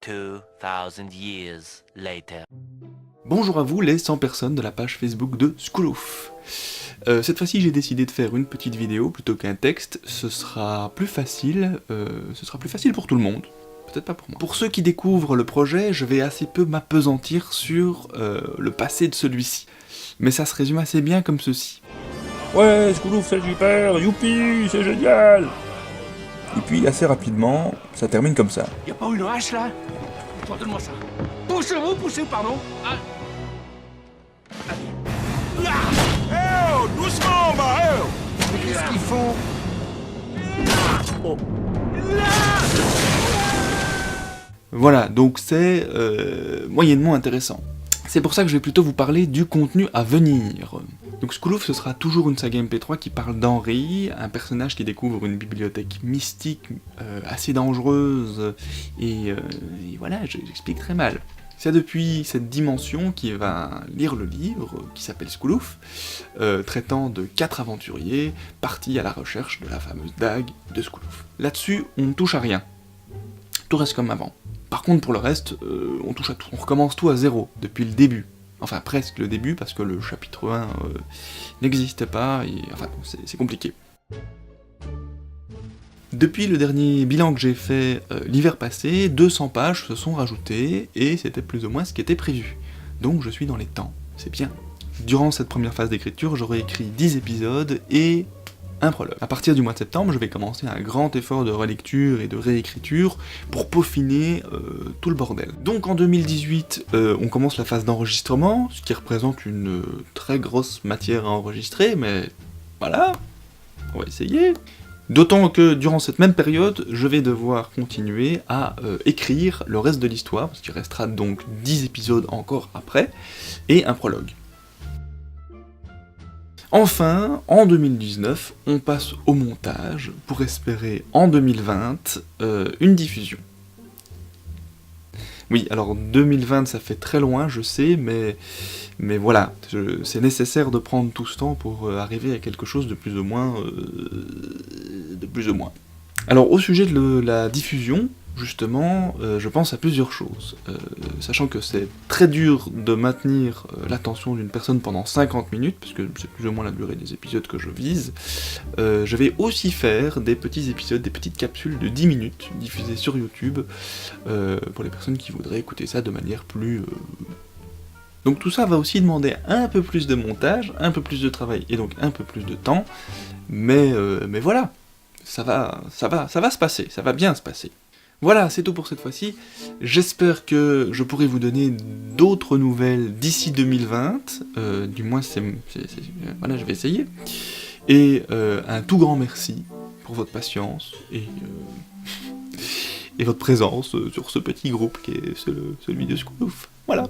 2000 years later. Bonjour à vous les 100 personnes de la page Facebook de Schoolouf. Cette fois-ci j'ai décidé de faire une petite vidéo plutôt qu'un texte, ce sera plus facile pour tout le monde, peut-être pas pour moi. Pour ceux qui découvrent le projet, je vais assez peu m'appesantir sur le passé de celui-ci, mais ça se résume assez bien comme ceci. Ouais, Schoolouf c'est super, youpi, c'est génial. Et puis assez rapidement, ça termine comme ça. Y'a pas une hache là? Toi, donne-moi ça. Poussez-vous, pardon. Ah. Oh, doucement, bah, Mais qu'est-ce qu'ils font? Oh. Voilà, donc c'est moyennement intéressant. C'est pour ça que je vais plutôt vous parler du contenu à venir. Donc Schoolouf, ce sera toujours une saga MP3 qui parle d'Henri, un personnage qui découvre une bibliothèque mystique assez dangereuse, et voilà, j'explique très mal. C'est depuis cette dimension qu'il va lire le livre, qui s'appelle Schoolouf, traitant de 4 aventuriers partis à la recherche de la fameuse dague de Schoolouf. Là-dessus, on ne touche à rien. Tout reste comme avant. Par contre, pour le reste, on touche à tout. On recommence tout à zéro, depuis le début. Enfin, presque le début, parce que le chapitre 1 n'existe pas, et enfin, c'est compliqué. Depuis le dernier bilan que j'ai fait l'hiver passé, 200 pages se sont rajoutées, et c'était plus ou moins ce qui était prévu. Donc je suis dans les temps, c'est bien. Durant cette première phase d'écriture, j'aurai écrit 10 épisodes et un prologue. À partir du mois de septembre, je vais commencer un grand effort de relecture et de réécriture pour peaufiner tout le bordel. Donc en 2018, on commence la phase d'enregistrement, ce qui représente une très grosse matière à enregistrer, mais voilà, on va essayer. D'autant que durant cette même période, je vais devoir continuer à écrire le reste de l'histoire, parce qu'il restera donc 10 épisodes encore après, et un prologue. Enfin, en 2019, on passe au montage, pour espérer en 2020 une diffusion. Oui, alors 2020 ça fait très loin, je sais, mais voilà, c'est nécessaire de prendre tout ce temps pour arriver à quelque chose de plus ou moins... Alors au sujet de la diffusion, justement, je pense à plusieurs choses. Sachant que c'est très dur de maintenir l'attention d'une personne pendant 50 minutes, parce que c'est plus ou moins la durée des épisodes que je vise, je vais aussi faire des petits épisodes, des petites capsules de 10 minutes, diffusées sur YouTube, pour les personnes qui voudraient écouter ça de manière plus... Donc tout ça va aussi demander un peu plus de montage, un peu plus de travail, et donc un peu plus de temps, mais voilà, ça va se passer, ça va bien se passer. Voilà, c'est tout pour cette fois-ci. J'espère que je pourrai vous donner d'autres nouvelles d'ici 2020. Du moins, voilà, je vais essayer. Et un tout grand merci pour votre patience et votre présence sur ce petit groupe qui est celui de Schoolouf. Voilà.